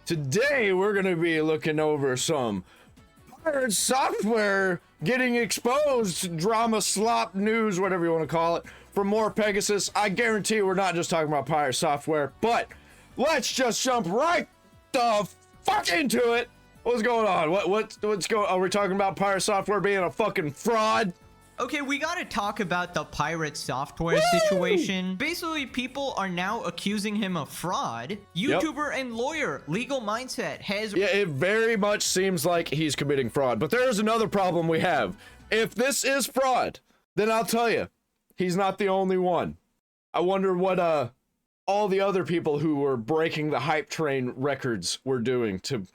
Today we're going to be looking over some pirate software getting exposed, drama, slop, news, whatever you want to call it, from MorePegasus. I guarantee we're not just talking about pirate software, but let's just jump right the fuck into it. What's going on? What's going? Are we talking about pirate software being a fucking fraud? Okay, we gotta talk about the pirate software situation. Basically, people are now accusing him of fraud. YouTuber and lawyer Legal Mindset has... Yeah, it very much seems like he's committing fraud. But there is another problem we have. If this is fraud, then I'll tell you, he's not the only one. I wonder what all the other people who were breaking the hype train records were doing to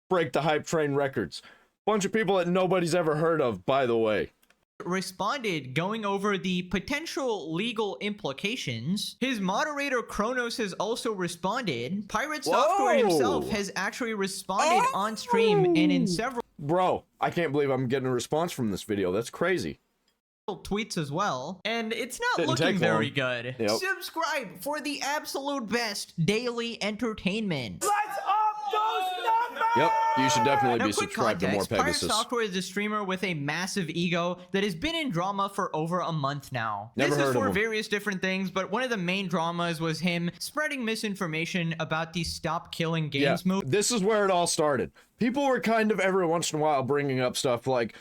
break the hype train records. Bunch of people that nobody's ever heard of, by the way. Responded going over the potential legal implications. His moderator Kronos has also responded. Pirate Software himself has actually responded on stream and in several I can't believe I'm getting a response from this video. That's crazy. tweets as well, and it's not Didn't looking take very long. good. Yep. Subscribe for the absolute best daily entertainment. Let's up those numbers! Yep, you should definitely Now, be quick subscribed to context, Pirate MorePegasus. Software is a streamer with a massive ego that has been in drama for over a month now. Never This heard is of for him. various different things, but one of the main dramas was him spreading misinformation about the Stop Killing Games movement. This is where it all started. People were kind of every once in a while bringing up stuff like,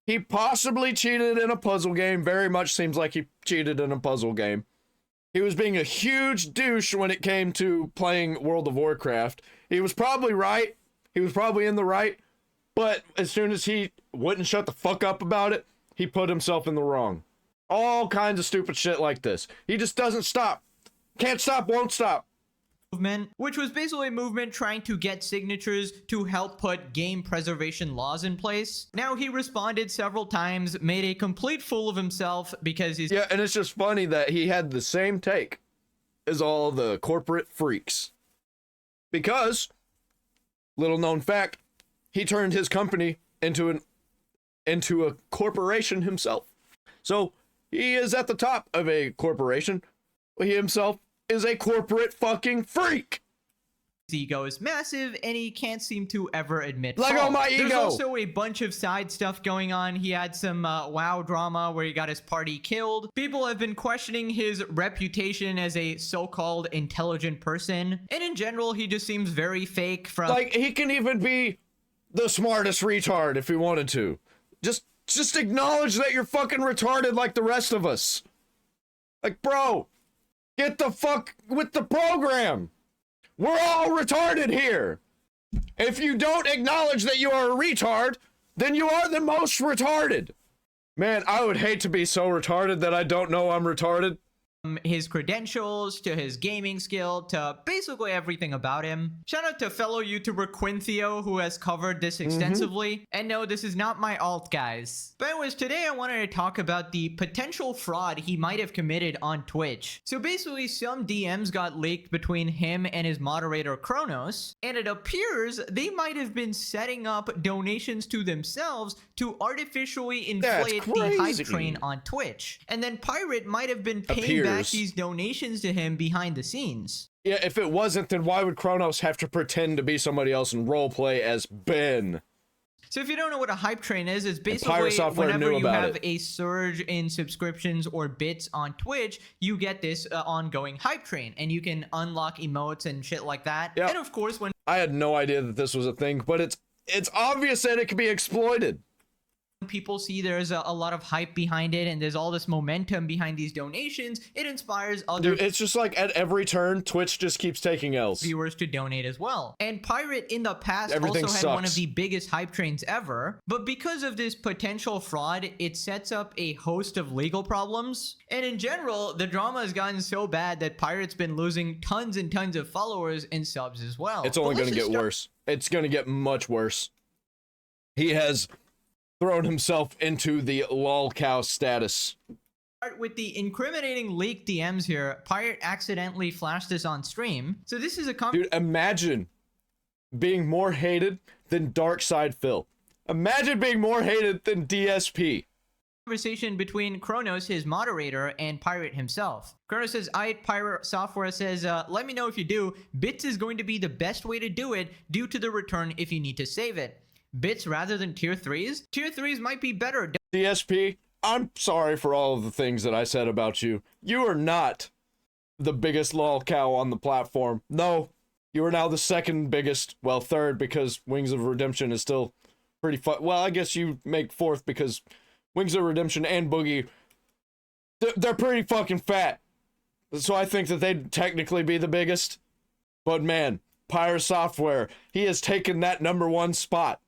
he possibly cheated in a puzzle game. Very much seems like he cheated in a puzzle game. He was being a huge douche when it came to playing World of Warcraft. He was probably right. He was probably in the right. But as soon as he wouldn't shut the fuck up about it, he put himself in the wrong. All kinds of stupid shit like this. He just doesn't stop. Can't stop, won't stop. Movement, which was basically a movement trying to get signatures to help put game preservation laws in place. Now he responded several times, made a complete fool of himself because he's Yeah, and it's just funny that he had the same take as all the corporate freaks. Because, little known fact, he turned his company into a corporation himself. So, he is at the top of a corporation. He himself is a corporate fucking freak. His ego is massive and he can't seem to ever admit Let go fault. my There's ego. also a bunch of side stuff going on. He had some WoW drama where he got his party killed. People have been questioning his reputation as a so-called intelligent person, and in general he just seems very fake. From Like, he can even be the smartest retard if he wanted to. Just acknowledge that you're fucking retarded like the rest of us. Like, bro, get the fuck with the program. We're all retarded here. If you don't acknowledge that you are a retard, then you are the most retarded. Man, I would hate to be so retarded that I don't know I'm retarded. his credentials to his gaming skill to basically everything about him. Shout out to fellow YouTuber Quintheo who has covered this extensively. And no, this is not my alt, guys. But anyways, today I wanted to talk about the potential fraud he might have committed on Twitch. So basically, some DMs got leaked between him and his moderator Kronos, and it appears they might have been setting up donations to themselves to artificially inflate the hype train on Twitch. And then Pirate might have been paying back these donations to him behind the scenes. Yeah, if it wasn't, then why would Kronos have to pretend to be somebody else and roleplay as Ben? So if you don't know what a hype train is, it's basically whenever you have a surge in subscriptions or bits on Twitch, you get this ongoing hype train, and you can unlock emotes and shit like that. Yep. And of course, when I had no idea that this was a thing, but it's obvious that it can be exploited. people see there's a lot of hype behind it and there's all this momentum behind these donations, it inspires other Dude, it's just like at every turn, Twitch just keeps taking L's. viewers to donate as well. And Pirate in the past Everything also had one of sucks. the biggest hype trains ever, but because of this potential fraud, it sets up a host of legal problems. And in general, the drama has gotten so bad that Pirate's been losing tons and tons of followers and subs as well. It's only going to get worse. It's going to get much worse. He has thrown himself into the lolcow status. With the incriminating leaked DMs here, Pirate accidentally flashed this on stream. So this is a Dude, imagine being more hated than Darkside Phil. Imagine being more hated than DSP. Conversation between Kronos, his moderator, and Pirate himself. Kronos says, Pirate Software says, let me know if you do. Bits is going to be the best way to do it due to the return if you need to save it. Bits rather than tier 3s? Tier 3s might be better. DSP, I'm sorry for all of the things that I said about you. You are not the biggest lol cow on the platform. No, you are now the second biggest, well, third, because Wings of Redemption is still pretty fun. Well, I guess you make fourth because Wings of Redemption and Boogie, they're pretty fucking fat. So I think that they'd technically be the biggest. But man, Pirate Software, he has taken that #1 spot.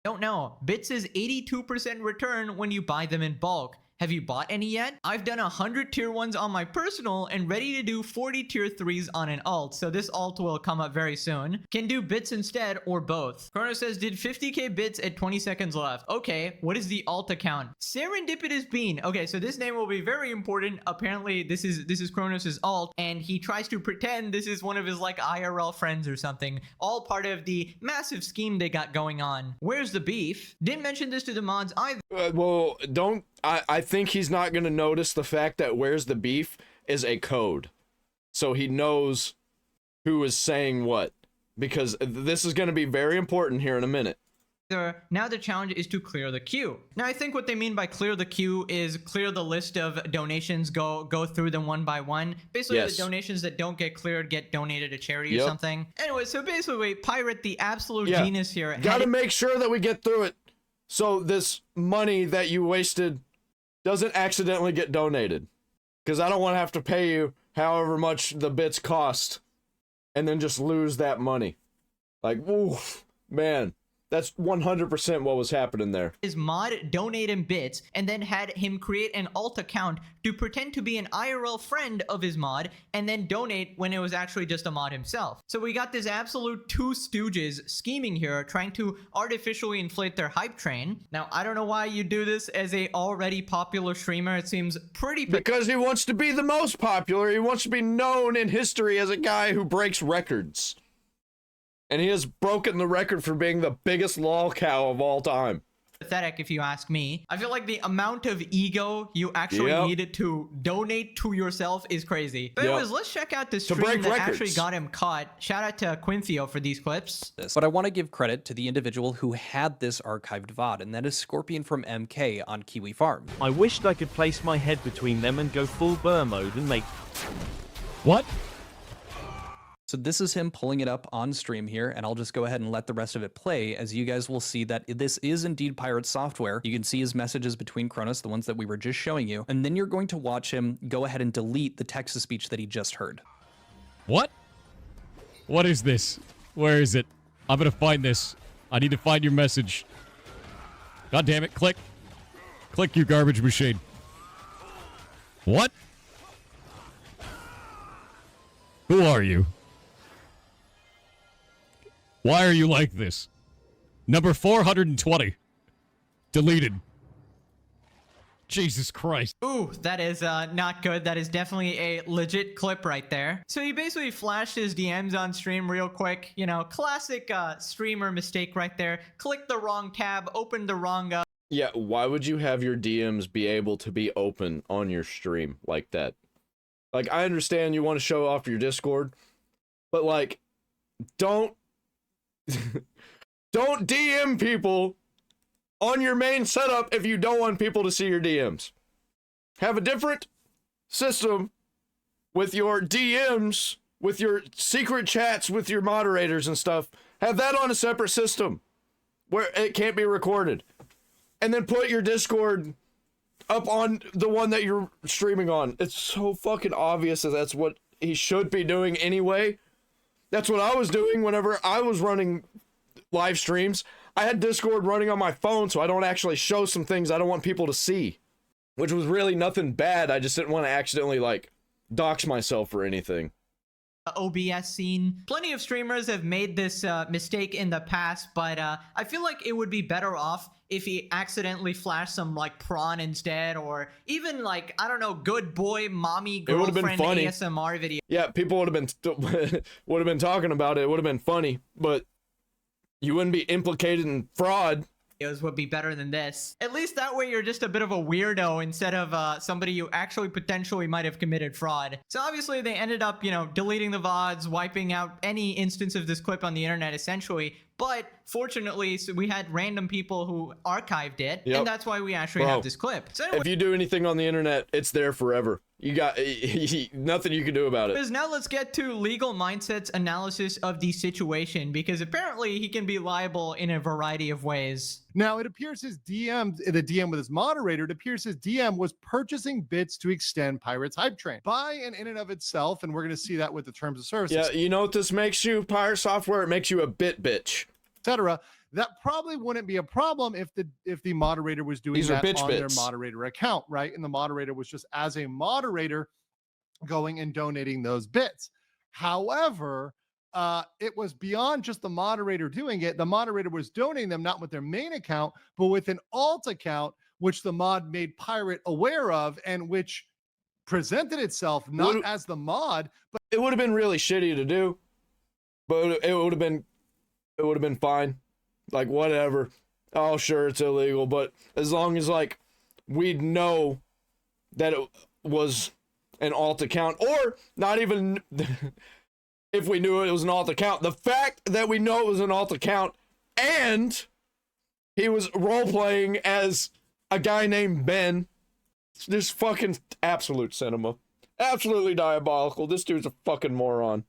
Don't know. Bits is 82% return when you buy them in bulk. Have you bought any yet? I've done 100 tier 1s on my personal and ready to do 40 tier 3s on an alt, so this alt will come up very soon. Can do bits instead or both. Chrono says, did 50k bits at 20 seconds left. Okay, what is the alt account? Serendipitous Bean. Okay, so this name will be very important. Apparently, this is Kronos' alt, and he tries to pretend this is one of his like IRL friends or something. All part of the massive scheme they got going on. Where's the beef? Didn't mention this to the mods either. Well, don't... I think he's not going to notice the fact that where's the beef is a code. So he knows who is saying what. Because this is going to be very important here in a minute. Now the challenge is to clear the queue. Now I think what they mean by clear the queue is clear the list of donations, go through them one by one. Basically, yes. The donations that don't get cleared get donated to charity or something. Anyway, so basically, Pirate, the absolute genius here. Gotta make sure that we get through it. So this money that you wasted doesn't accidentally get donated. Because I don't want to have to pay you however much the bits cost and then just lose that money. Like, oof, man. That's 100% what was happening there. His mod donate him bits and then had him create an alt account to pretend to be an IRL friend of his mod and then donate when it was actually just a mod himself. So we got this absolute two stooges scheming here, trying to artificially inflate their hype train. Now, I don't know why you do this as a already popular streamer. It seems pretty... Because he wants to be the most popular. He wants to be known in history as a guy who breaks records. And he has broken the record for being the biggest lol cow of all time. Pathetic, if you ask me. I feel like the amount of ego you actually needed to donate to yourself is crazy. But anyways, let's check out the stream that actually got him caught. Shout out to Quintheo for these clips. But I want to give credit to the individual who had this archived VOD, and that is Scorpion from MK on Kiwi Farm. I wished I could place my head between them and go full burr mode and make... What? So this is him pulling it up on stream here, and I'll just go ahead and let the rest of it play, as you guys will see that this is indeed Pirate Software. You can see his messages between Kronos, the ones that we were just showing you, and then you're going to watch him go ahead and delete the text-to-speech that he just heard. What? What is this? Where is it? I'm gonna find this. I need to find your message. God damn it, click. Click, you garbage machine. What? Who are you? Why are you like this? Number 420. Deleted. Jesus Christ. Ooh, that is not good. That is definitely a legit clip right there. So he basically flashed his DMs on stream real quick. You know, classic streamer mistake right there. Clicked the wrong tab, opened the wrong... Yeah, why would you have your DMs be able to be open on your stream like that? Like, I understand you want to show off your Discord, but like, don't DM people on your main setup if you don't want people to see your DMs. Have a different system with your DMs, with your secret chats with your moderators and stuff. Have that on a separate system where it can't be recorded. And then put your Discord up on the one that you're streaming on. It's so fucking obvious that that's what he should be doing anyway. That's what I was doing whenever I was running live streams. I had Discord running on my phone so I don't actually show some things I don't want people to see. Which was really nothing bad. I just didn't want to accidentally, like, dox myself or anything. OBS scene. Plenty of streamers have made this mistake in the past, but I feel like it would be better off if he accidentally flashed some like prawn instead, or even like, I don't know, good boy mommy girlfriend ASMR video. Yeah, people would have been talking about it. It would have been funny, but you wouldn't be implicated in fraud videos would be better than this. At least that way you're just a bit of a weirdo instead of somebody you actually potentially might have committed fraud. So obviously they ended up, you know, deleting the VODs, wiping out any instance of this clip on the internet essentially. But fortunately, so we had random people who archived it, and that's why we actually have this clip. So anyway, if you do anything on the internet, it's there forever. You got nothing you can do about it. Now let's get to legal mindset's analysis of the situation, because apparently he can be liable in a variety of ways. Now, it appears his DM, the DM with his moderator, it appears his DM was purchasing bits to extend Pirate's hype train. Buy in and of itself, and we're going to see that with the terms of service. Yeah, you know what this makes you, Pirate Software? It makes you a bit bitch. Etc. That probably wouldn't be a problem if the moderator was doing that on their moderator account, right? And the moderator was just as a moderator going and donating those bits. However, it was beyond just the moderator doing it. The moderator was donating them not with their main account, but with an alt account, which the mod made Pirate aware of, and which presented itself not as the mod, but it would have been really shitty to do, but it would have been fine. Like, whatever. Oh, sure, it's illegal, but as long as, like, we'd know that it was an alt account, or not even if we knew it was an alt account, the fact that we know it was an alt account and he was role-playing as a guy named Ben, this fucking absolute cinema. Absolutely diabolical. This dude's a fucking moron.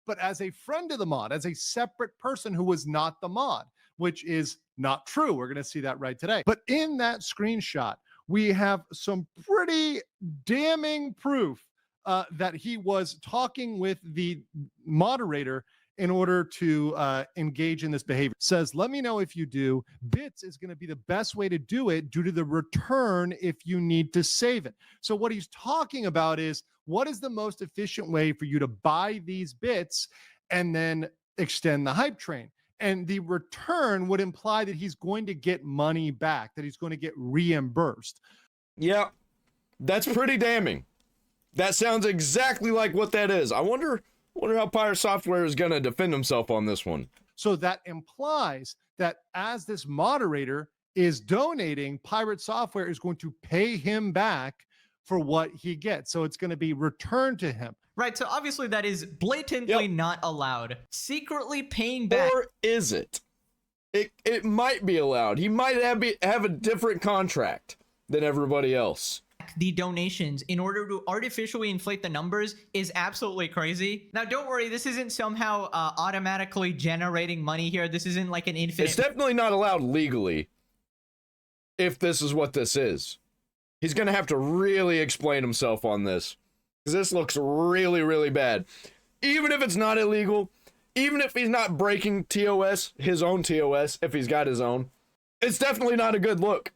But as a friend of the mod, as a separate person who was not the mod, which is not true. We're going to see that right today. But in that screenshot, we have some pretty damning proof that he was talking with the moderator in order to engage in this behavior. Says, let me know if you do. Bits is going to be the best way to do it due to the return if you need to save it. So what he's talking about is, what is the most efficient way for you to buy these bits and then extend the hype train? And the return would imply that he's going to get money back, that he's going to get reimbursed. Yeah, that's pretty damning. That sounds exactly like what that is. I wonder how Pirate Software is going to defend himself on this one. So that implies that as this moderator is donating, Pirate Software is going to pay him back for what he gets. So it's going to be returned to him. Right, so obviously that is blatantly not allowed. Secretly paying back. Or is it? It might be allowed. He might have a different contract than everybody else. The donations in order to artificially inflate the numbers is absolutely crazy. Now, don't worry, this isn't somehow automatically generating money here. This isn't like an infinite. It's definitely not allowed legally if this is what this is. He's going to have to really explain himself on this, because this looks really, really bad. Even if it's not illegal, even if he's not breaking TOS, his own TOS, if he's got his own, it's definitely not a good look.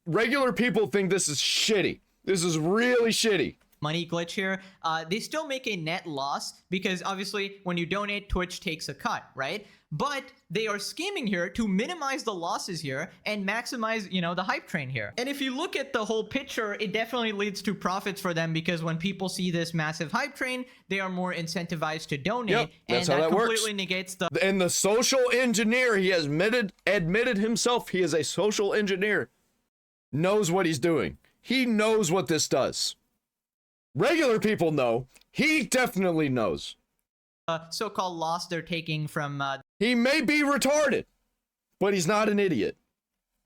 Regular people think this is shitty. This is really shitty. Money glitch here. They still make a net loss because obviously when you donate, Twitch takes a cut, right? But they are scheming here to minimize the losses here and maximize, you know, the hype train here. And if you look at the whole picture, it definitely leads to profits for them, because when people see this massive hype train, they are more incentivized to donate. That's and how that that completely works. Negates the. And the social engineer, he has admitted himself, he is a social engineer, knows what he's doing. He knows what this does. Regular people know. He definitely knows. So-called loss they're taking from he may be retarded, but he's not an idiot.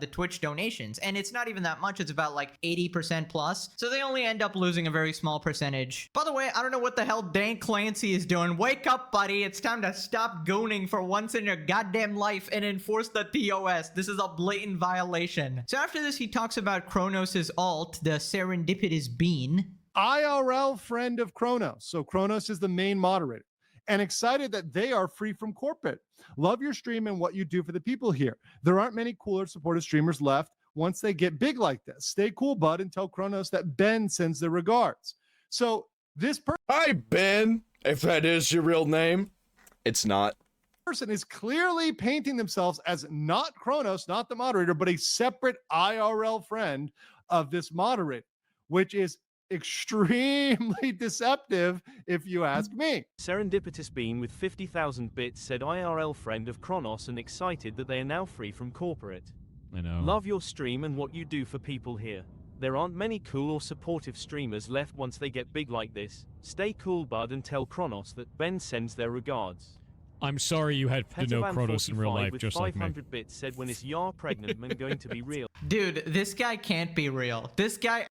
The Twitch donations, and it's not even that much. It's about like 80% plus, so they only end up losing a very small percentage. By the way, I don't know what the hell Dan Clancy is doing. Wake up, buddy. It's time to stop gooning for once in your goddamn life and enforce the TOS. This is a blatant violation. So after this, he talks about Kronos' alt, the Serendipitous Bean. IRL friend of Kronos. So Kronos is the main moderator, and excited that they are free from corporate. Love your stream and what you do for the people here. There aren't many cooler supportive streamers left once they get big like this. Stay cool, bud, and tell Kronos that Ben sends their regards. So this Hi, Ben, if that is your real name. It's not. person is clearly painting themselves as not Kronos, not the moderator, but a separate IRL friend of this moderator, which is extremely deceptive, if you ask me. Serendipitous Bean with 50,000 bits said IRL friend of Kronos and excited that they are now free from corporate. I know. Love your stream and what you do for people here. There aren't many cool or supportive streamers left once they get big like this. Stay cool, bud, and tell Kronos that Ben sends their regards. I'm sorry you had to know Kronos in real life, just like me. 500 bits said, when is Yar pregnant man going to be real? Dude, this guy can't be real. This guy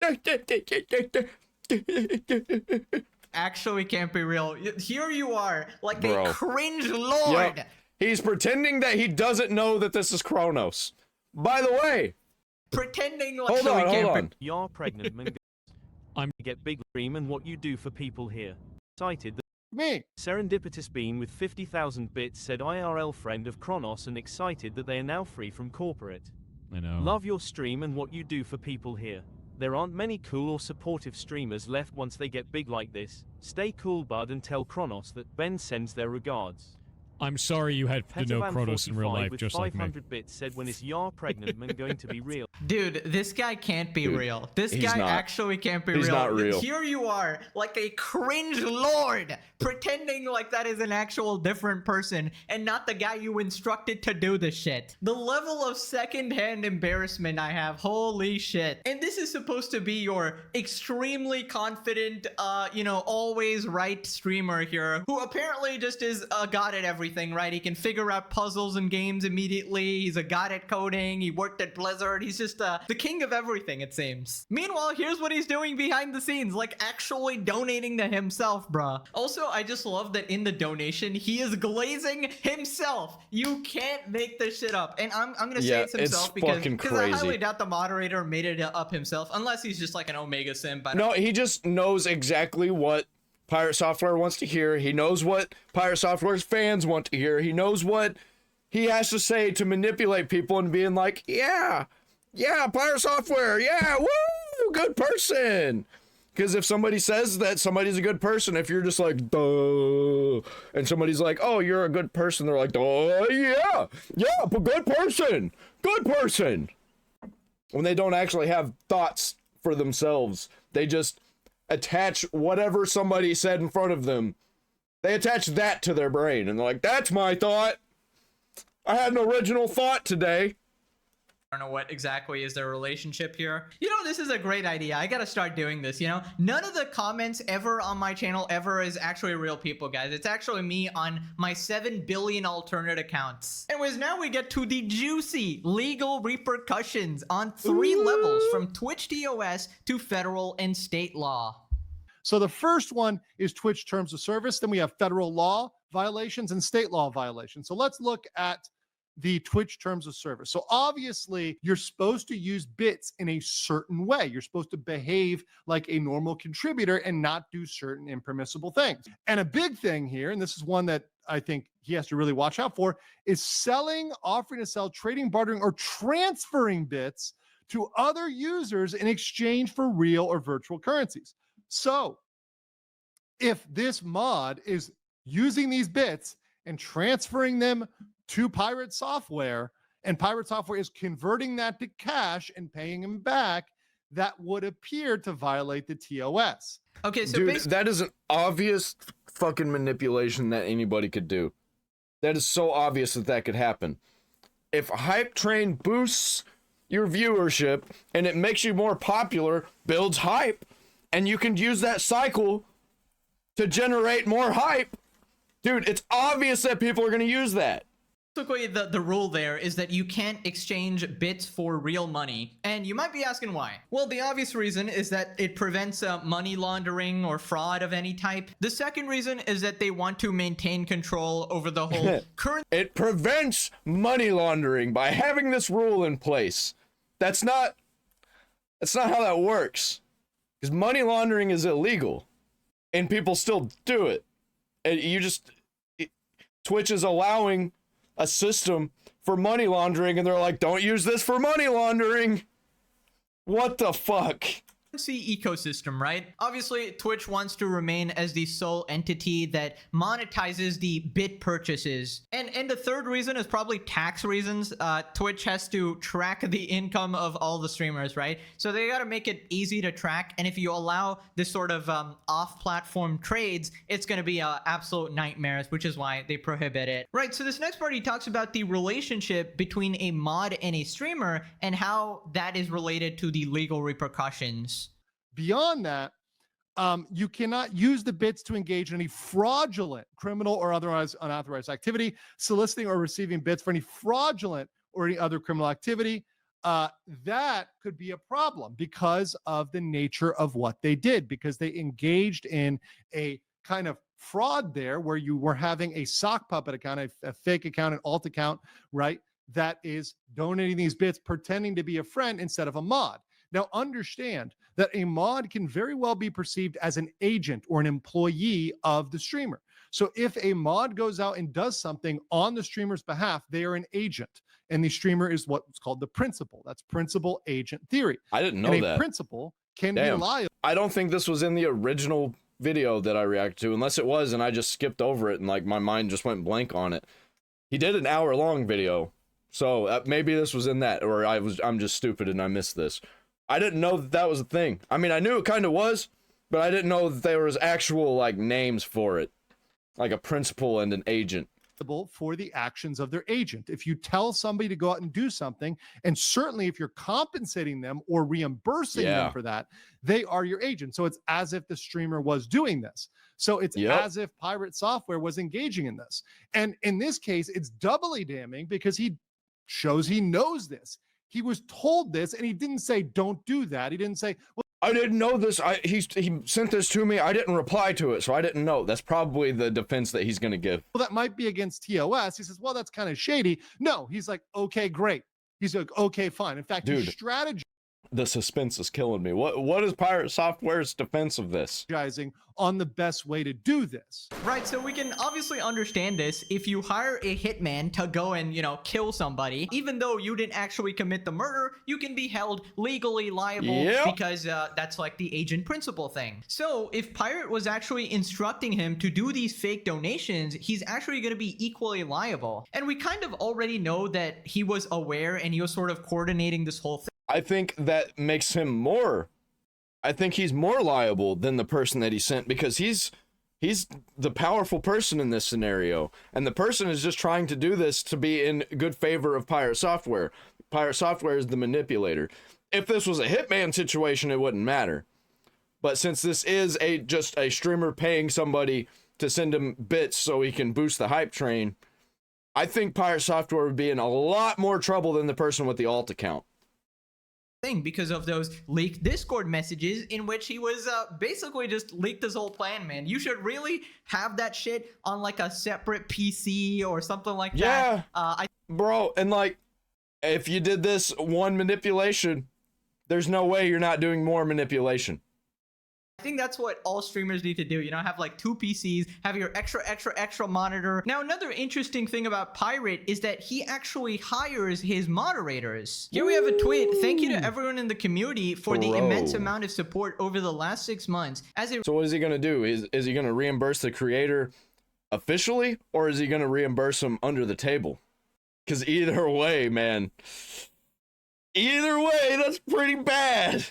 actually can't be real. Here you are, like Bro. a cringe lord. Yep. He's pretending that he doesn't know that this is Kronos. By the way, Pretending like hold so he on, can't hold be- on. Yar pregnant man I'm get big stream and what you do for people here. Cited that Me. Serendipitous Bean with 50,000 bits said IRL friend of Kronos and excited that they are now free from corporate. I know. Love your stream and what you do for people here. There aren't many cool or supportive streamers left once they get big like this. Stay cool, bud, and tell Kronos that Ben sends their regards. I'm sorry you had to know Kronos in real life, with just like me. 500 bits said, when is Yar pregnant man going to be real? Dude, this guy can't be Dude, real. This he's guy not. actually can't be He's real. not real. Here you are, like a cringe lord, pretending like that is an actual different person and not the guy you instructed to do the shit. The level of secondhand embarrassment I have, holy shit. And this is supposed to be your extremely confident, always right streamer here, who apparently just is a god at everything, right? He can figure out puzzles and games immediately. He's a god at coding. He worked at Blizzard. He's just the king of everything, it seems. Meanwhile, here's what he's doing behind the scenes, like actually donating to himself, bruh. Also, I just love that in the donation, he is glazing himself. You can't make this shit up. And I'm gonna say Yeah, it's himself it's because fucking I crazy. highly doubt the moderator made it up himself, unless he's just like an Omega simp. I don't No, he just knows exactly what Pirate Software wants to hear. He knows what Pirate Software's fans want to hear. He knows what he has to say to manipulate people and being like, yeah, Pirate Software, yeah, woo, good person. Because if somebody says that somebody's a good person, if you're just like, duh, and somebody's like, oh, you're a good person, they're like, duh, yeah, but good person. When they don't actually have thoughts for themselves, they just attach whatever somebody said in front of them. They attach that to their brain, and they're like, that's my thought. I had an original thought today. know what exactly is their relationship here. This is a great idea. I gotta start doing this, None of the comments ever on my channel ever is actually real people, guys. It's actually me on my 7 billion alternate accounts. Anyways, now we get to the juicy legal repercussions on 3 levels, from Twitch TOS to federal and state law. So the first one is Twitch terms of service. Then we have federal law violations and state law violations. So let's look at the Twitch terms of service. So obviously you're supposed to use bits in a certain way. You're supposed to behave like a normal contributor and not do certain impermissible things. And a big thing here, and this is one that I think he has to really watch out for, is selling, offering to sell, trading, bartering, or transferring bits to other users in exchange for real or virtual currencies. So if this mod is using these bits and transferring them to Pirate Software, and Pirate Software is converting that to cash and paying him back, that would appear to violate the TOS. Okay, so Dude, that is an obvious fucking manipulation that anybody could do. That is so obvious that could happen. If Hype Train boosts your viewership and it makes you more popular, builds hype, and you can use that cycle to generate more hype, dude, it's obvious that people are going to use that. Basically, the rule there is that you can't exchange bits for real money. And you might be asking why. Well, the obvious reason is that it prevents money laundering or fraud of any type. The second reason is that they want to maintain control over the whole current. It prevents money laundering by having this rule in place. That's not how that works. Because money laundering is illegal. And people still do it. And Twitch is allowing a system for money laundering, and they're like, don't use this for money laundering. What the fuck? ecosystem, right? Obviously, Twitch wants to remain as the sole entity that monetizes the bit purchases. And the third reason is probably tax reasons. Twitch has to track the income of all the streamers, right? So they gotta make it easy to track. And if you allow this sort of off-platform trades, it's gonna be absolute nightmares, which is why they prohibit it. Right, so this next part, he talks about the relationship between a mod and a streamer and how that is related to the legal repercussions. Beyond that, you cannot use the bits to engage in any fraudulent, criminal, or otherwise unauthorized activity, soliciting or receiving bits for any fraudulent or any other criminal activity. That could be a problem because of the nature of what they did, because they engaged in a kind of fraud there where you were having a sock puppet account, a fake account, an alt account, right? That is donating these bits, pretending to be a friend instead of a mod. Now, understand that a mod can very well be perceived as an agent or an employee of the streamer. So if a mod goes out and does something on the streamer's behalf, they are an agent. And the streamer is what's called the principal. That's principal agent theory. I didn't know and that. A principal can be liable. I don't think this was in the original video that I reacted to, unless it was and I just skipped over it and like my mind just went blank on it. He did an hour-long video. So maybe this was in that, or I'm just stupid and I missed this. I didn't know that that was a thing. I mean, I knew it kind of was, but I didn't know that there was actual like names for it, like a principal and an agent. For the actions of their agent. If you tell somebody to go out and do something, and certainly if you're compensating them or reimbursing them for that, they are your agent. So it's as if the streamer was doing this. So it's as if Pirate Software was engaging in this. And in this case, it's doubly damning because he shows he knows this. He was told this and he didn't say, don't do that. He didn't say, well, I didn't know this. He sent this to me. I didn't reply to it, so I didn't know. That's probably the defense that he's going to give. Well, that might be against TOS. He says, well, that's kind of shady. No, he's like, okay, great. He's like, okay, fine. In fact, dude, his strategy. The suspense is killing me. What is Pirate Software's defense of this? On the best way to do this. Right, so we can obviously understand this. If you hire a hitman to go and, you know, kill somebody, even though you didn't actually commit the murder, you can be held legally liable because that's like the agent principal thing. So if Pirate was actually instructing him to do these fake donations, he's actually going to be equally liable. And we kind of already know that he was aware and he was sort of coordinating this whole thing. I think that makes him more. I think he's more liable than the person that he sent because he's the powerful person in this scenario. And the person is just trying to do this to be in good favor of Pirate Software. Pirate Software is the manipulator. If this was a hitman situation, it wouldn't matter. But since this is just a streamer paying somebody to send him bits so he can boost the hype train, I think Pirate Software would be in a lot more trouble than the person with the alt account. Thing because of those leaked Discord messages in which he was basically just leaked his whole plan, man. You should really have that shit on like a separate PC or something like that. Bro, and like if you did this one manipulation, there's no way you're not doing more manipulation. I think that's what all streamers need to do, you know, have like 2 PCs, have your extra monitor. Now, another interesting thing about Pirate is that he actually hires his moderators. Here we have a tweet. Thank you to everyone in the community for the immense amount of support over the last 6 months. So what is he going to do? Is he going to reimburse the creator officially, or is he going to reimburse him under the table? Because either way, man, that's pretty bad.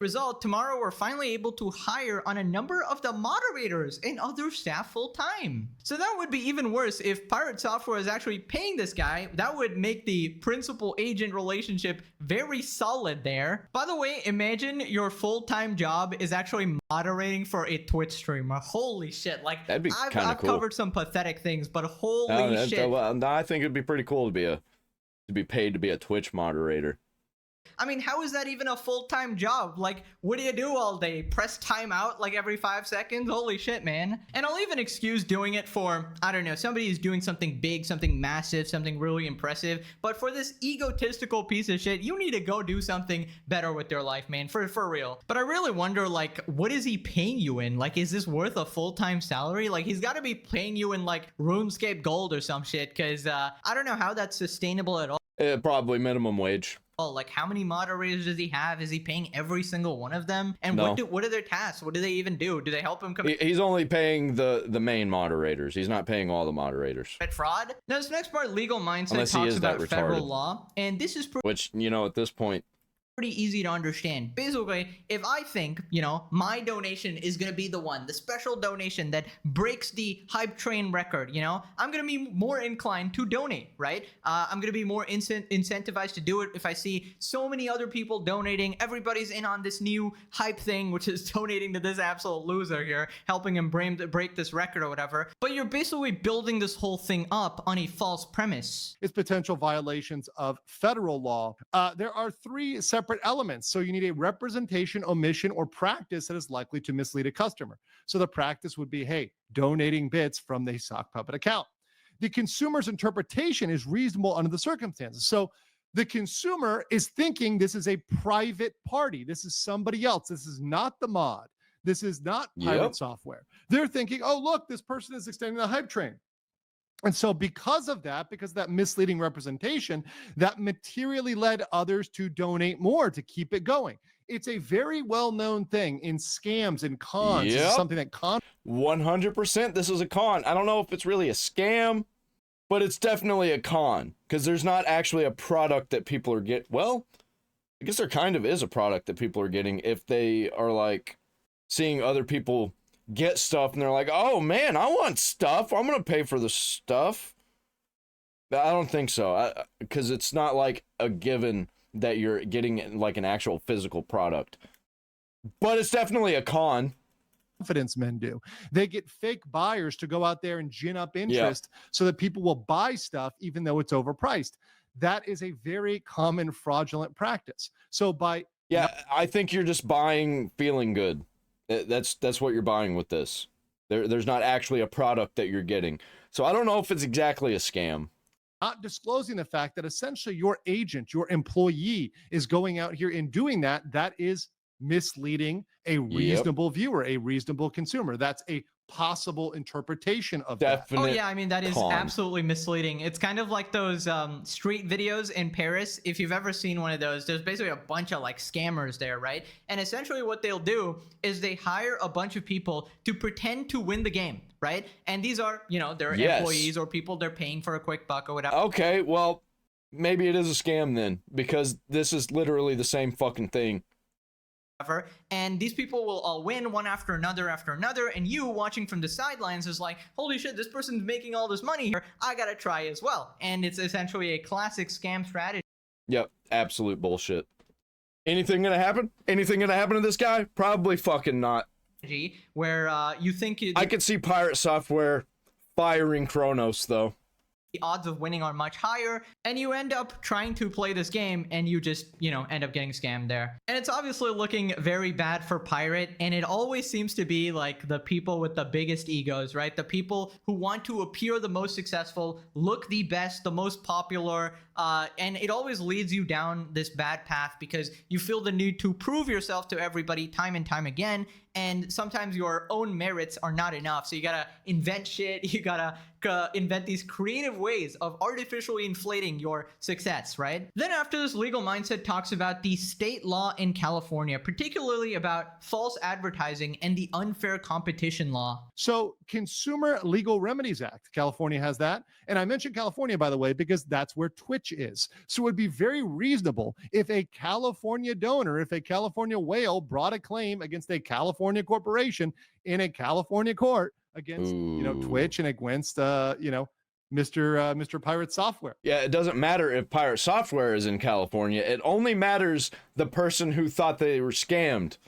Result, tomorrow we're finally able to hire on a number of the moderators and other staff full time. So that would be even worse if Pirate Software is actually paying this guy. That would make the principal agent relationship very solid there. By the way, imagine your full-time job is actually moderating for a Twitch streamer. Holy shit. Like, that'd be kind of cool. I've covered some pathetic things, but holy shit. I think it'd be pretty cool to be paid to be a Twitch moderator. I mean, how is that even a full-time job? Like, what do you do all day? Press timeout like every 5 seconds? Holy shit, man. And I'll even excuse doing it for, I don't know, somebody who's doing something big, something massive, something really impressive. But for this egotistical piece of shit, you need to go do something better with your life, man, for real. But I really wonder, like, what is he paying you in? Like, is this worth a full-time salary? Like, he's got to be paying you in, like, RuneScape Gold or some shit, because I don't know how that's sustainable at all. Probably minimum wage. Like, how many moderators does he have? Is he paying every single one of them? And No. what are their tasks? What do they even do? Do they help him commit He's only paying the main moderators. He's not paying all the moderators. fraud? Now, this next part, legal mindset, Unless he talks is that about federal retarded. law, and this is Which, you know, at this point, pretty easy to understand. Basically, if I think, my donation is going to be the special donation that breaks the hype train record, I'm going to be more inclined to donate, right? I'm going to be more incentivized to do it if I see so many other people donating. Everybody's in on this new hype thing, which is donating to this absolute loser here, helping him break this record or whatever. But you're basically building this whole thing up on a false premise. Is potential violations of federal law. There are 3 separate elements. So you need a representation, omission, or practice that is likely to mislead a customer. So the practice would be, hey, donating bits from the sock puppet account. The consumer's interpretation is reasonable under the circumstances. So the consumer is thinking this is a private party. This is somebody else. This is not the mod. This is not pirate software. They're thinking, oh, look, this person is extending the hype train. And so because of that misleading representation, that materially led others to donate more to keep it going. It's a very well-known thing in scams and cons. This is something that 100% this is a con. I don't know if it's really a scam, but it's definitely a con because there's not actually a product that people are getting. Well, I guess there kind of is a product that people are getting if they are like seeing other people get stuff and they're like, oh man, I want stuff, I'm gonna pay for the stuff. I don't think so, because it's not like a given that you're getting like an actual physical product, but it's definitely a con. Confidence men do. They get fake buyers to go out there and gin up interest so that people will buy stuff even though it's overpriced. That is a very common fraudulent practice. So I think you're just buying feeling good. That's what you're buying with this. There's not actually a product that you're getting. So I don't know if it's exactly a scam. Not disclosing the fact that essentially your agent, your employee is going out here and doing that is misleading a reasonable viewer, a reasonable consumer. That's a possible interpretation of that. Oh yeah, I mean, that is con. absolutely misleading. It's kind of like those street videos in Paris. If you've ever seen one of those, there's basically a bunch of like scammers there, right? And essentially what they'll do is they hire a bunch of people to pretend to win the game, right? And these are, they're employees or people they're paying for a quick buck or whatever. Okay, well, maybe it is a scam then, because this is literally the same fucking thing. And these people will all win one after another, and you watching from the sidelines is like, holy shit, this person's making all this money here, I gotta try as well. And it's essentially a classic scam strategy. Yep, absolute bullshit. Anything gonna happen to this guy? Probably fucking not. Where you think I could see pirate software firing Kronos though. The odds of winning are much higher, and you end up trying to play this game and you just, end up getting scammed there. And it's obviously looking very bad for Pirate, and it always seems to be like the people with the biggest egos, right? The people who want to appear the most successful, look the best, the most popular, and it always leads you down this bad path because you feel the need to prove yourself to everybody time and time again, and sometimes your own merits are not enough, so you gotta invent shit, you gotta invent these creative ways of artificially inflating your success, right? Then after this, legal mindset talks about the state law in California, particularly about false advertising and the unfair competition law. So Consumer Legal Remedies Act, California has that. And I mentioned California, by the way, because that's where Twitch is. So it would be very reasonable if a California donor, if a California whale brought a claim against a California corporation in a California court against, Twitch and against, Mr. Pirate Software. Yeah, it doesn't matter if Pirate Software is in California. It only matters the person who thought they were scammed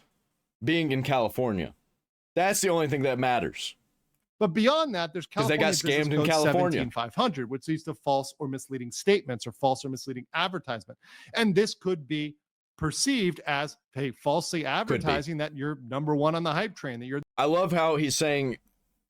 being in California. That's the only thing that matters. But beyond that, there's California they got scammed Business in Code California. 17500, which leads to false or misleading statements or false or misleading advertisement. And this could be perceived as, hey, falsely advertising that you're number one on the hype train, that you're. I love how he's saying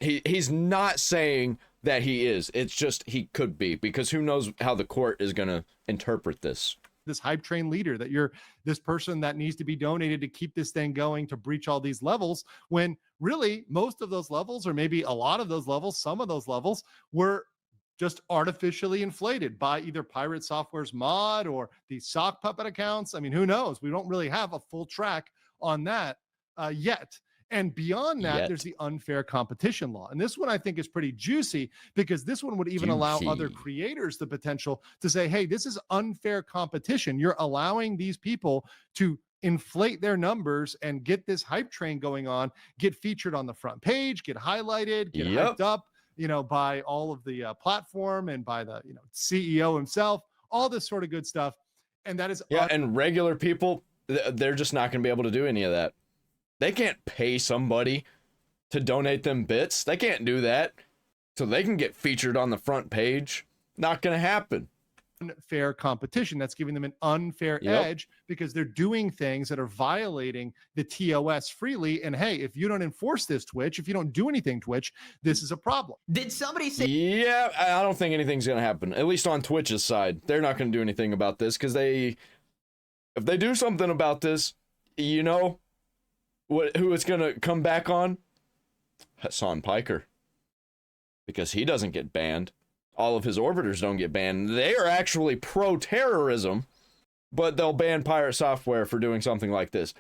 he's not saying that he is. It's just he could be, because who knows how the court is going to interpret this. This hype train leader, that you're this person that needs to be donated to keep this thing going, to breach all these levels, when really most of those levels, or maybe a lot of those levels, some of those levels were just artificially inflated by either Pirate Software's mod or the sock puppet accounts. I mean, who knows? We don't really have a full track on that yet. And beyond that, there's the unfair competition law. And this one I think is pretty juicy, because this one would even allow other creators the potential to say, hey, this is unfair competition. You're allowing these people to inflate their numbers and get this hype train going on, get featured on the front page, get highlighted, get hyped up, you know, by all of the platform and by the, you know, CEO himself, all this sort of good stuff. And that is and regular people, they're just not going to be able to do any of that. They can't pay somebody to donate them bits. They can't do that. So they can get featured on the front page. Not going to happen. Unfair competition. That's giving them an unfair edge, because they're doing things that are violating the TOS freely. And hey, if you don't enforce this, Twitch, if you don't do anything, Twitch, this is a problem. Did somebody say? Yeah, I don't think anything's going to happen. At least on Twitch's side. They're not going to do anything about this, because if they do something about this, you know, who it's going to come back on? Hassan Piker. Because he doesn't get banned. All of his orbiters don't get banned. They are actually pro-terrorism, but they'll ban Pirate Software for doing something like this.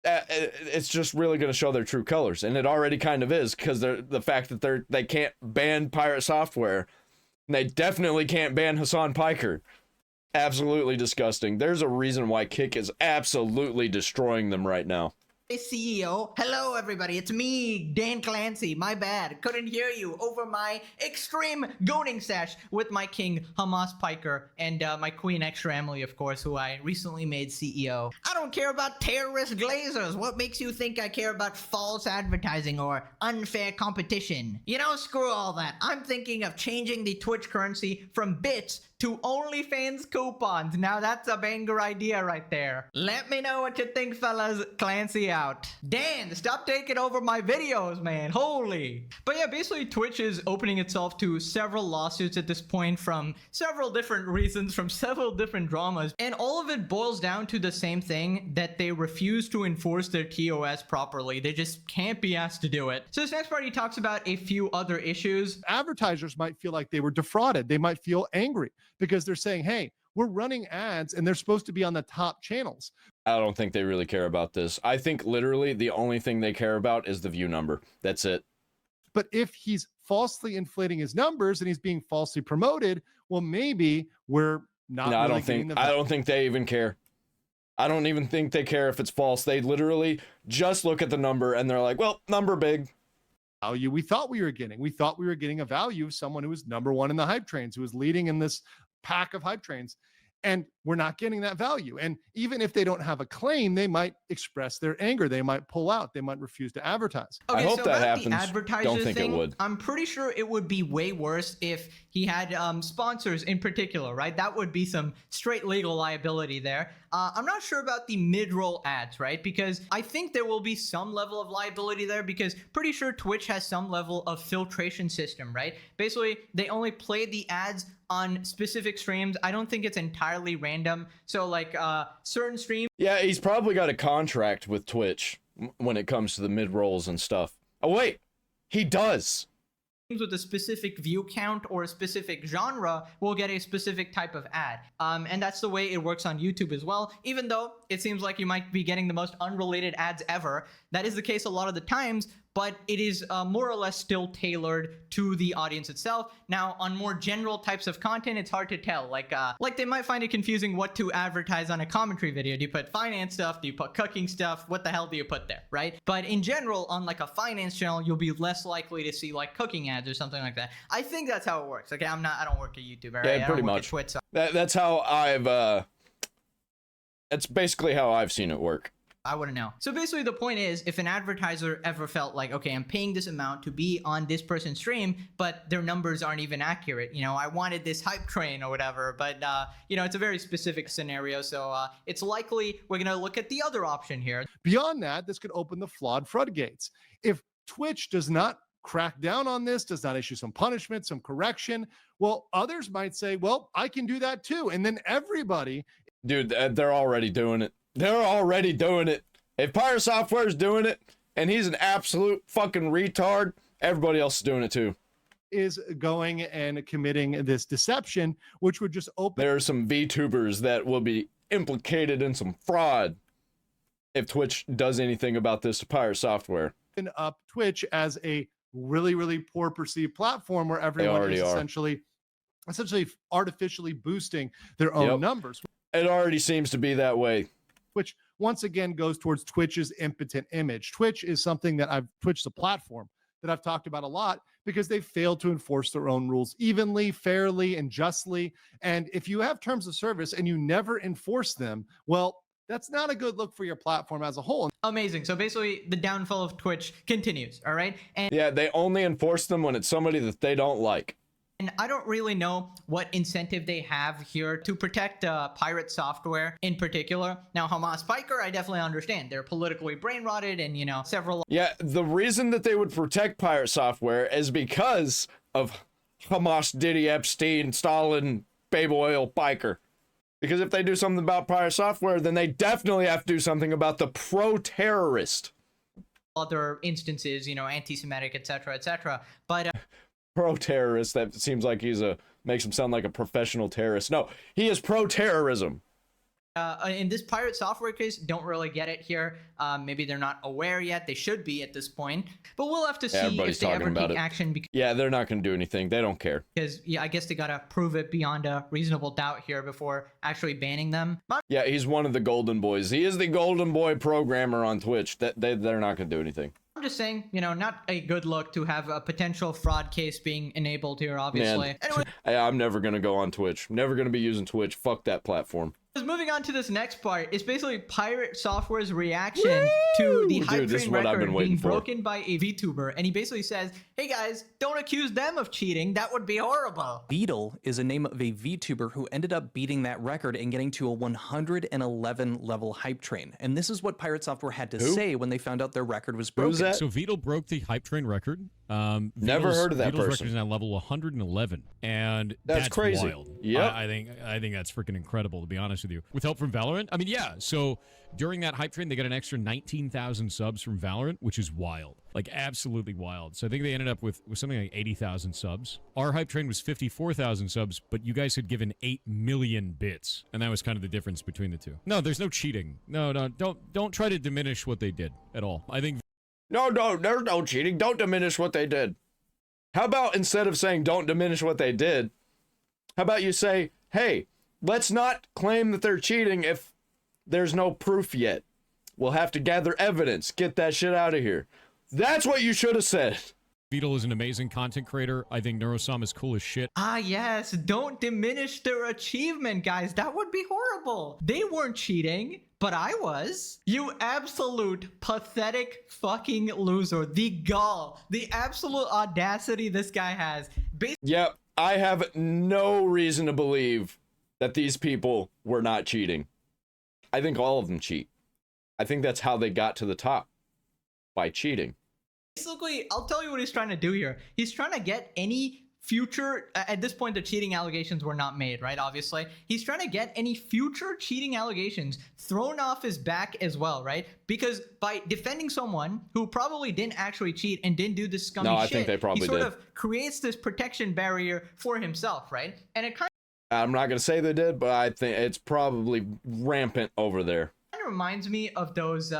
It's just really going to show their true colors, and it already kind of is, because the fact that they can't ban Pirate Software, and they definitely can't ban Hassan Piker. Absolutely disgusting. There's a reason why Kick is absolutely destroying them right now. CEO. Hello, everybody. It's me, Dan Clancy. My bad. Couldn't hear you over my extreme goading sesh with my king, Hamas Piker, and my queen, Extra Emily, of course, who I recently made CEO. I don't care about terrorist glazers. What makes you think I care about false advertising or unfair competition? You know, screw all that. I'm thinking of changing the Twitch currency from bits to OnlyFans coupons. Now that's a banger idea right there. Let me know what you think, fellas. Clancy out. Dan, stop taking over my videos, man. Holy. But yeah, basically Twitch is opening itself to several lawsuits at this point from several different reasons, from several different dramas. And all of it boils down to the same thing, that they refuse to enforce their TOS properly. They just can't be asked to do it. So this next part, he talks about a few other issues. Advertisers might feel like they were defrauded. They might feel angry because they're saying, hey, we're running ads and they're supposed to be on the top channels. I don't think they really care about this. I think literally the only thing they care about is the view number. That's it. But if he's falsely inflating his numbers and he's being falsely promoted, well, maybe we're not. No, really I don't think they even care. I don't even think they care if it's false. They literally just look at the number and they're like, well, number big. Value we thought we were getting. We thought we were getting a value of someone who was number one in the hype trains, who was leading in this pack of hype trains, and we're not getting that value. And even if they don't have a claim, they might express their anger. They might pull out. They might refuse to advertise. Okay, I hope so that about happens. The advertiser Don't think thing, it would. I'm pretty sure it would be way worse if he had sponsors in particular, right? That would be some straight legal liability there. I'm not sure about the mid-roll ads, right? Because I think there will be some level of liability there, because pretty sure Twitch has some level of filtration system, right? Basically, they only play the ads on specific streams. I don't think it's entirely random. So like certain streams. Yeah, he's probably got a contract with Twitch when it comes to the mid-rolls and stuff. Oh, wait, he does. With a specific view count or a specific genre will get a specific type of ad. And that's the way it works on YouTube as well. Even though it seems like you might be getting the most unrelated ads ever, that is the case a lot of the times, but it is more or less still tailored to the audience itself. Now, on more general types of content, it's hard to tell. Like they might find it confusing what to advertise on a commentary video. Do you put finance stuff? Do you put cooking stuff? What the hell do you put there, right? But in general, on like a finance channel, you'll be less likely to see like cooking ads or something like that. I think that's how it works. Okay, I don't work at YouTube, right? Yeah, pretty I don't work much. at Twitch, so. That's how that's basically how I've seen it work. I wouldn't know. So basically the point is, if an advertiser ever felt like, okay, I'm paying this amount to be on this person's stream, but their numbers aren't even accurate. You know, I wanted this hype train or whatever, but you know, it's a very specific scenario. So it's likely we're going to look at the other option here. Beyond that, this could open the flawed floodgates. If Twitch does not crack down on this, does not issue some punishment, some correction, well, others might say, well, I can do that too. And then everybody. Dude, they're already doing it. They're already doing it. If Pirate Software's doing it, and he's an absolute fucking retard, everybody else is doing it too. is going and committing this deception, which would just open There are some VTubers that will be implicated in some fraud if Twitch does anything about this to pirate software. up Twitch as a really, really poor perceived platform where everyone already is are. essentially artificially boosting their own Yep. numbers, It already seems to be that way. which once again goes towards Twitch's impotent image. Twitch is something that Twitch's a platform that I've talked about a lot because they failed to enforce their own rules evenly, fairly, and justly. And if you have terms of service and you never enforce them, well, that's not a good look for your platform as a whole. Amazing. So basically, the downfall of Twitch continues, all right? And Yeah, they only enforce them when it's somebody that they don't like. I don't really know what incentive they have here to protect pirate software in particular. Now, Hamas Piker, I definitely understand. They're politically brain-rotted and, you know, several... Yeah, the reason that they would protect pirate software is because of Hamas, Diddy, Epstein, Stalin, Babe Oil, Piker. Because if they do something about pirate software, then they definitely have to do something about the pro-terrorist. other instances, you know, anti-Semitic, etc., etc. But Pro-terrorist, that seems like makes him sound like a professional terrorist. No, he is pro-terrorism. in this pirate software case, don't really get it here. Maybe they're not aware yet. They should be at this point. But we'll have to see Everybody's if they talking ever about take it. action Yeah, they're not going to do anything. They don't care. because, yeah, I guess they gotta prove it beyond a reasonable doubt here before actually banning them. Yeah, he's one of the golden boys. He is the golden boy programmer on Twitch. They're not going to do anything. I'm just saying, you know, not a good look to have a potential fraud case being enabled here, obviously. Man, Anyway, I'm never going to go on Twitch. Never going to be using Twitch. Fuck that platform. moving on to this next part, it's basically pirate software's reaction to the Dude, hype this is train what I've record been waiting being for. broken by a VTuber, and he basically says, "Hey guys, don't accuse them of cheating. That would be horrible." Beetle is a name of a VTuber who ended up beating that record and getting to a 111 level hype train. And this is what Pirate Software had to say when they found out their record was broken. Who's that? So Beetle broke the hype train record. Never heard of that Beetle's person. record is now level 111, and That's crazy. Wild. Yep. I think that's freaking incredible, to be honest with you. With help from Valorant, I mean, yeah. So during that hype train, they got an extra 19,000 subs from Valorant, which is wild, like absolutely wild. So I think they ended up with something like 80,000 subs. Our hype train was 54,000 subs, but you guys had given 8 million bits, and that was kind of the difference between the two. No, there's no cheating. No, don't try to diminish what they did at all. I think. No, there's no cheating. Don't diminish what they did. How about instead of saying don't diminish what they did, how about you say, hey, let's not claim that they're cheating if there's no proof yet. We'll have to gather evidence. Get that shit out of here. That's what you should have said. Beetle is an amazing content creator. I think Neurosam is cool as shit. Ah, yes, don't diminish their achievement, guys. That would be horrible. They weren't cheating, but I was. You absolute pathetic fucking loser. The gall, the absolute audacity this guy has. Yep, I have no reason to believe that these people were not cheating. I think all of them cheat. I think that's how they got to the top, by cheating. Basically, I'll tell you what he's trying to do here. He's trying to get any future, at this point, the cheating allegations were not made, right? Obviously. He's trying to get any future cheating allegations thrown off his back as well, right? Because by defending someone who probably didn't actually cheat and didn't do this scummy No, I shit, think they probably he sort did. of creates this protection barrier for himself, right? And it kind I'm not going to say they did, but I think it's probably rampant over there. of reminds me of those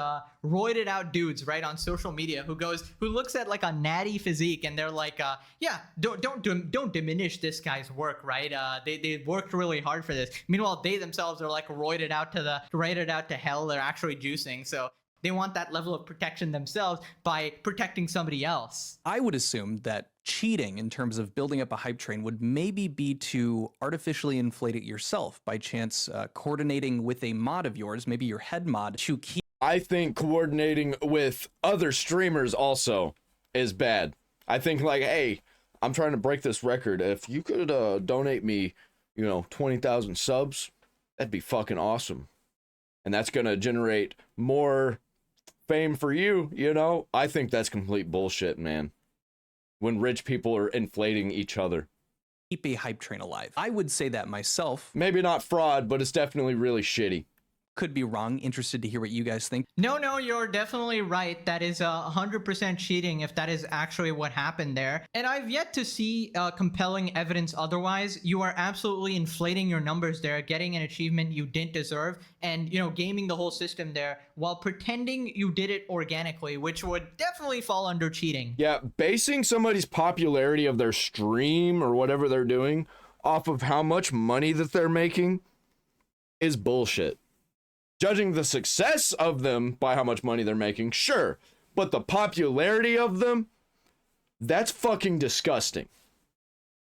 roided out dudes, right, on social media who looks at like a natty physique and they're like, yeah, don't diminish this guy's work, right? They worked really hard for this. Meanwhile, they themselves are like roided out to hell. They're actually juicing. So they want that level of protection themselves by protecting somebody else. I would assume that cheating in terms of building up a hype train would maybe be to artificially inflate it yourself by chance, coordinating with a mod of yours, maybe your head mod, to keep. I think coordinating with other streamers also is bad. I think like, hey, I'm trying to break this record. If you could donate me, 20,000 subs, that'd be fucking awesome. And that's going to generate more fame for you, I think that's complete bullshit, man. When rich people are inflating each other. Keep a hype train alive. I would say that myself. Maybe not fraud, but it's definitely really shitty. Could be wrong. Interested to hear what you guys think. No, you're definitely right. That is 100% cheating if that is actually what happened there. And I've yet to see compelling evidence otherwise. You are absolutely inflating your numbers there, getting an achievement you didn't deserve, and, you know, gaming the whole system there while pretending you did it organically, which would definitely fall under cheating. Yeah, basing somebody's popularity of their stream or whatever they're doing off of how much money that they're making is bullshit. Judging the success of them by how much money they're making, sure, but the popularity of them, that's fucking disgusting.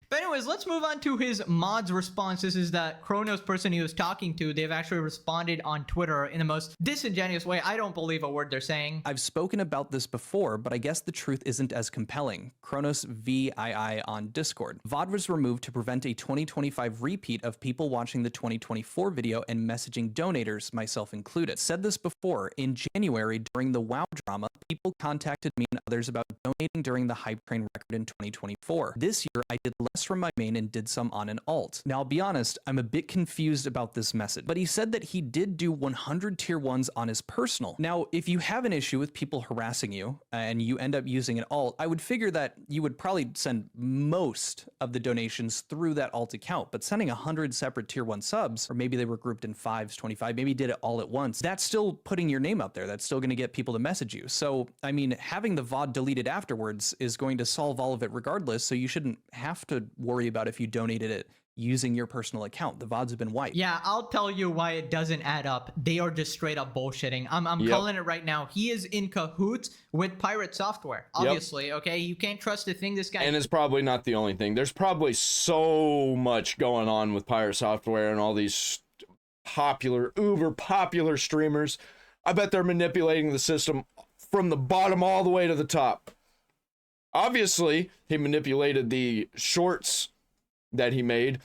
But anyways, let's move on to his mod's response. This is the Kronos person he was talking to. They've actually responded on Twitter in the most disingenuous way. I don't believe a word they're saying. I've spoken about this before, but I guess the truth isn't as compelling. Kronos VII on Discord. VOD was removed to prevent a 2025 repeat of people watching the 2024 video and messaging donators, myself included. Said this before. In January, during the WoW drama, people contacted me and others about donating during the Hype Train record in 2024. This year, I did less from my main and did some on an alt. Now, I'll be honest, I'm a bit confused about this message, but he said that he did do 100 tier 1s on his personal. Now, if you have an issue with people harassing you and you end up using an alt, I would figure that you would probably send most of the donations through that alt account, but sending 100 separate tier 1 subs, or maybe they were grouped in 5s, 25, maybe did it all at once, that's still putting your name up there. That's still going to get people to message you. So, I mean, having the VOD deleted afterwards is going to solve all of it regardless, so you shouldn't have to worry about if you donated it using your personal account. The VODs have been wiped. Yeah, I'll tell you why it doesn't add up. They are just straight up bullshitting. I'm calling it right now. He is in cahoots with pirate software, obviously, okay? You can't trust a thing this guy... And it's probably not the only thing. There's probably so much going on with pirate software and all these popular, uber popular streamers. I bet they're manipulating the system from the bottom all the way to the top. Obviously, he manipulated the shorts that he made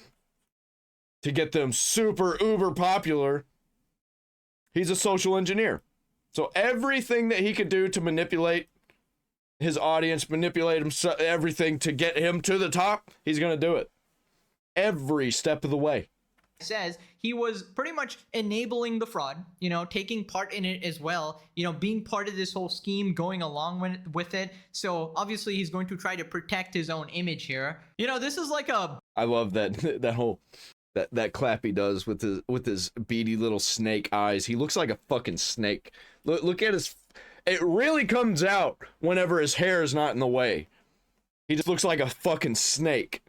to get them super uber popular. He's a social engineer. So everything that he could do to manipulate his audience, manipulate him, everything to get him to the top, he's going to do it. Every step of the way. Says he was pretty much enabling the fraud, you know, taking part in it as well, you know, being part of this whole scheme, going along with it. So obviously he's going to try to protect his own image here. You know, this is like a... I love that whole that clap he does with his beady little snake eyes. He looks like a fucking snake. Look at his... It really comes out whenever his hair is not in the way. He just looks like a fucking snake.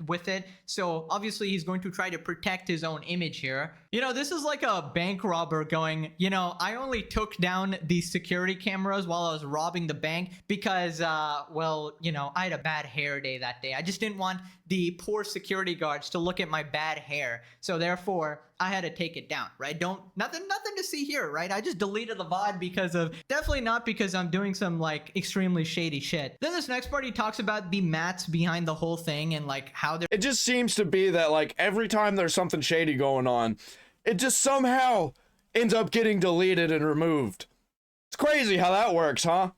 With it. So obviously he's going to try to protect his own image here. You know, this is like a bank robber going, you know, I only took down the security cameras while I was robbing the bank because, well, you know, I had a bad hair day that day. I just didn't want the poor security guards to look at my bad hair. So therefore, I had to take it down, right? Nothing to see here, right? I just deleted the VOD because of, definitely not because I'm doing some like extremely shady shit. Then this next part, he talks about the mats behind the whole thing and like how they're... It just seems to be that like every time there's something shady going on, it just somehow ends up getting deleted and removed. It's crazy how that works, huh?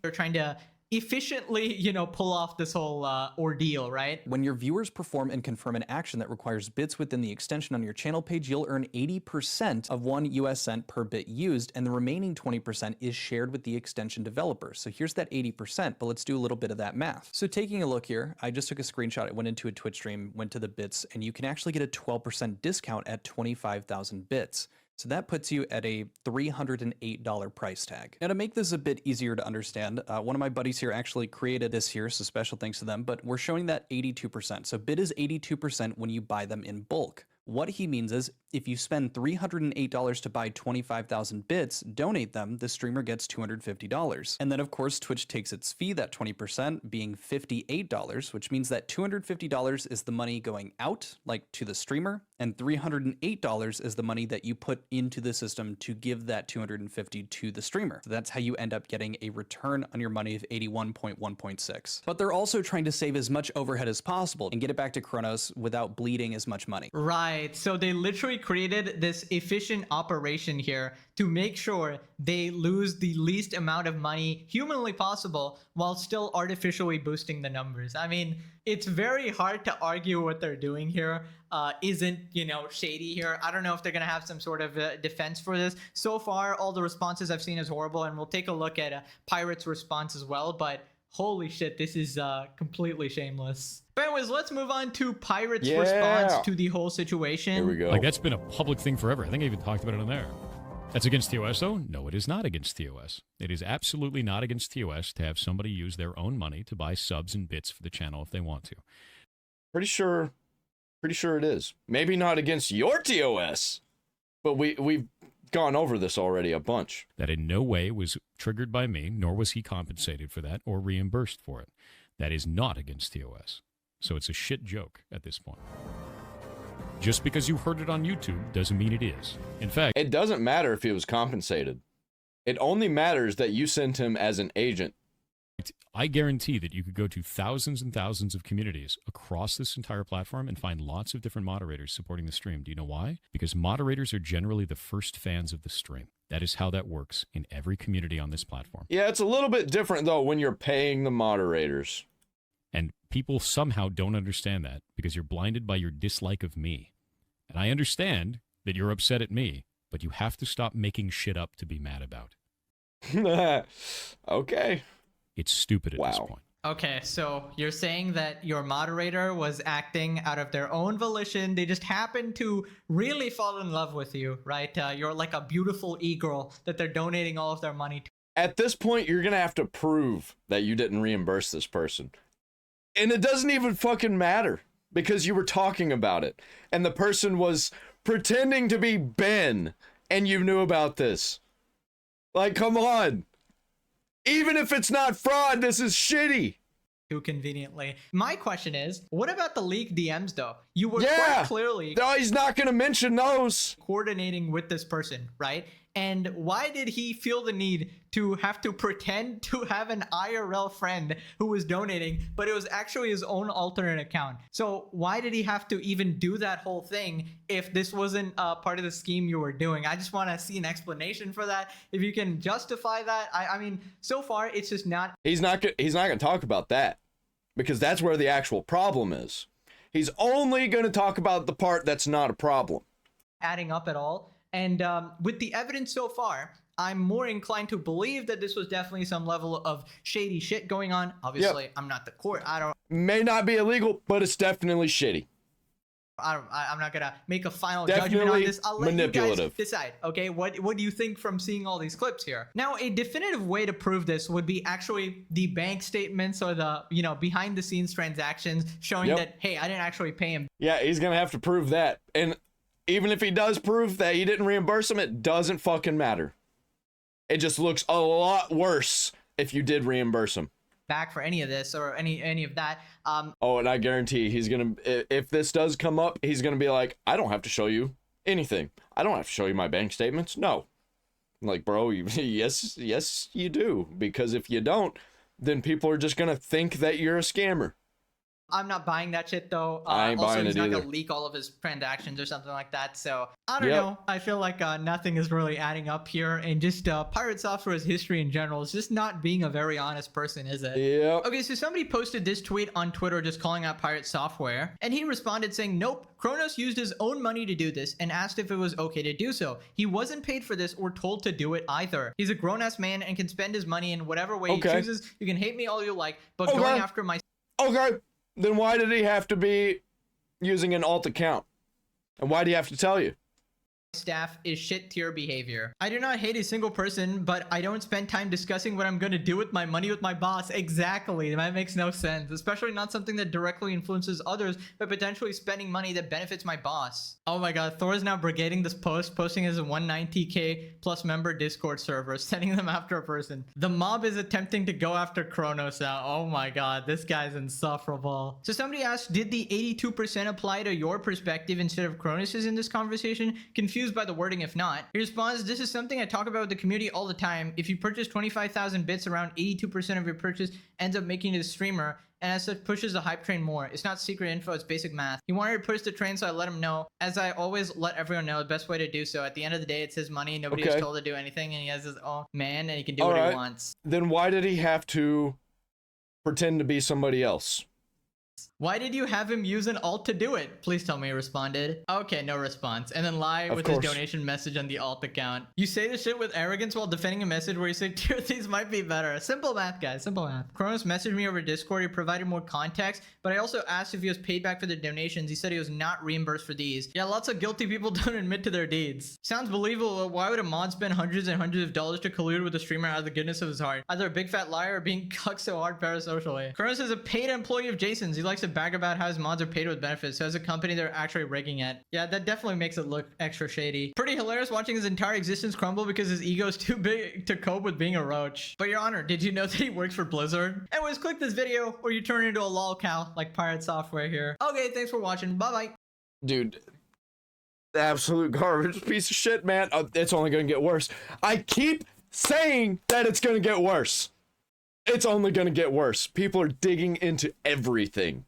They're trying to efficiently, you know, pull off this whole ordeal, right? When your viewers perform and confirm an action that requires bits within the extension on your channel page, you'll earn 80% of 1 US cent per bit used, and the remaining 20% is shared with the extension developer. So here's that 80%, but let's do a little bit of that math. So taking a look here, I just took a screenshot. I went into a Twitch stream, went to the bits, and you can actually get a 12% discount at 25,000 bits. So that puts you at a $308 price tag. Now to make this a bit easier to understand, one of my buddies here actually created this here, so special thanks to them, but we're showing that 82%. So bit is 82% when you buy them in bulk. What he means is if you spend $308 to buy 25,000 bits, donate them, the streamer gets $250. And then of course, Twitch takes its fee, that 20% being $58, which means that $250 is the money going out, like to the streamer, and $308 is the money that you put into the system to give that $250 to the streamer. So that's how you end up getting a return on your money of 81.1.6. But they're also trying to save as much overhead as possible and get it back to Kronos without bleeding as much money. Right. So they literally created this efficient operation here to make sure they lose the least amount of money humanly possible while still artificially boosting the numbers. I mean, it's very hard to argue what they're doing here isn't, you know, shady here. I don't know if they're going to have some sort of defense for this. So far, all the responses I've seen is horrible, and we'll take a look at Pirate's response as well, but holy shit, this is completely shameless. But anyways, let's move on to Pirate's response to the whole situation. Here we go. Like, that's been a public thing forever. I think I even talked about it on there. That's against TOS, though? No, it is not against TOS. It is absolutely not against TOS to have somebody use their own money to buy subs and bits for the channel if they want to. Pretty sure it is. Maybe not against your TOS, but we've gone over this already a bunch. That in no way was triggered by me, nor was he compensated for that or reimbursed for it. That is not against TOS. So it's a shit joke at this point. Just because you heard it on YouTube doesn't mean it is. In fact, It doesn't matter if he was compensated. It only matters that you sent him as an agent. I guarantee that you could go to thousands and thousands of communities across this entire platform and find lots of different moderators supporting the stream. Do you know why? Because moderators are generally the first fans of the stream. That is how that works in every community on this platform. Yeah, it's a little bit different, though, when you're paying the moderators. And people somehow don't understand that because you're blinded by your dislike of me. And I understand that you're upset at me, but you have to stop making shit up to be mad about. Okay. It's stupid at this point. Okay, so you're saying that your moderator was acting out of their own volition. They just happened to really fall in love with you, right? You're like a beautiful e-girl that they're donating all of their money to. At this point, you're going to have to prove that you didn't reimburse this person. And it doesn't even fucking matter because you were talking about it. And the person was pretending to be Ben and you knew about this. Like, come on. Even if it's not fraud, this is shitty. Too conveniently. My question is, what about the leaked DMs though? You were quite clearly No, he's not going to mention those. coordinating with this person, right? And why did he feel the need to have to pretend to have an IRL friend who was donating, but it was actually his own alternate account? So why did he have to even do that whole thing if this wasn't part of the scheme you were doing? I just want to see an explanation for that. If you can justify that. I mean, so far it's just not. He's not going to talk about that because that's where the actual problem is. He's only going to talk about the part that's not a problem. Adding up at all. And with the evidence so far, I'm more inclined to believe that this was definitely some level of shady shit going on. Obviously, I'm not the court. May not be illegal, but it's definitely shitty. I'm not gonna make a final judgment on this. I'll let you guys decide. Okay, what do you think from seeing all these clips here? Now, a definitive way to prove this would be actually the bank statements or the behind the scenes transactions showing that, hey, I didn't actually pay him. Yeah, he's gonna have to prove that. And even if he does prove that he didn't reimburse him, it doesn't fucking matter. It just looks a lot worse if you did reimburse him. Back for any of this or any of that. Oh, and I guarantee he's gonna, if this does come up, he's gonna be like, I don't have to show you anything. I don't have to show you my bank statements. No. I'm like, bro, yes, you do. Because if you don't, then people are just gonna think that you're a scammer. I'm not buying that shit though. I ain't buying it he's not either. Gonna leak all of his transactions or something like that. So I don't know. I feel like nothing is really adding up here, and just Pirate Software's history in general is just not being a very honest person, is it? Yep. Okay, so somebody posted this tweet on Twitter just calling out Pirate Software, and he responded saying, "Nope, Kronos used his own money to do this and asked if it was okay to do so. He wasn't paid for this or told to do it either. He's a grown-ass man and can spend his money in whatever way he chooses. You can hate me all you like, but going after my..." Okay. Then why did he have to be using an alt account? And why do you have to tell you? Staff is shit tier behavior. I do not hate a single person, but I don't spend time discussing what I'm going to do with my money with my boss. Exactly. That makes no sense, especially not something that directly influences others, but potentially spending money that benefits my boss. Oh my god, Thor is now brigading this post, posting his 190k plus member Discord server, sending them after a person. The mob is attempting to go after Kronos now. Oh my god, this guy's insufferable. So somebody asked, did the 82% apply to your perspective instead of Kronos's in this conversation? Confused confused by the wording if not. He responds, this is something I talk about with the community all the time. If you purchase 25,000 bits, around 82% of your purchase ends up making you the streamer, and as such pushes the hype train more. It's not secret info, it's basic math. He wanted to push the train, so I let him know. As I always let everyone know, the best way to do so. At the end of the day, it's his money. Nobody is told to do anything, and he has his own man, and he can do what he wants. Then why did he have to pretend to be somebody else? Why did you have him use an alt to do it? Please tell me, he responded. Okay, no response. And then lie with his donation message on the alt account. You say this shit with arrogance while defending a message where you say tier these might be better. Simple math, guys. Simple math. Kronos messaged me over Discord. He provided more context, but I also asked if he was paid back for the donations. He said he was not reimbursed for these. Yeah, lots of guilty people don't admit to their deeds. Sounds believable, but why would a mod spend hundreds and hundreds of dollars to collude with a streamer out of the goodness of his heart? Either a big fat liar or being cucked so hard parasocially. Kronos is a paid employee of Jason's. He likes to brag about how his mods are paid with benefits, so as a company they're actually rigging it. Yeah, that definitely makes it look extra shady. Pretty hilarious watching his entire existence crumble because his ego is too big to cope with being a roach. But your honor, did you know that he works for Blizzard? Anyways, click this video or you turn into a lol cow like Pirate Software here. Okay, thanks for watching. Bye bye. Dude, absolute garbage piece of shit, man. It's only gonna get worse. I keep saying that it's gonna get worse. It's only gonna get worse. People are digging into everything.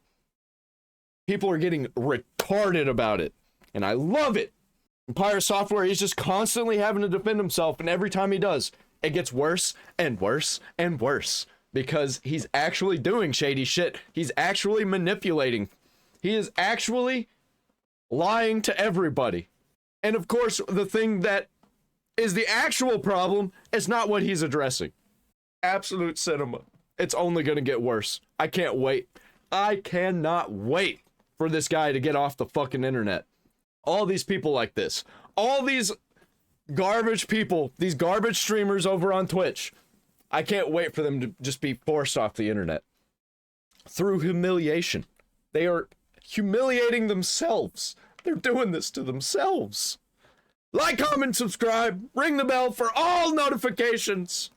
People are getting retarded about it, and I love it. Pirate Software, he's just constantly having to defend himself, and every time he does, it gets worse and worse and worse, because he's actually doing shady shit. He's actually manipulating. He is actually lying to everybody. And of course, the thing that is the actual problem is not what he's addressing. Absolute cinema. It's only going to get worse. I can't wait. I cannot wait for this guy to get off the fucking internet. All these people like this. All these garbage people, these garbage streamers over on Twitch. I can't wait for them to just be forced off the internet. Through humiliation. They are humiliating themselves. They're doing this to themselves. Like, comment, subscribe, ring the bell for all notifications.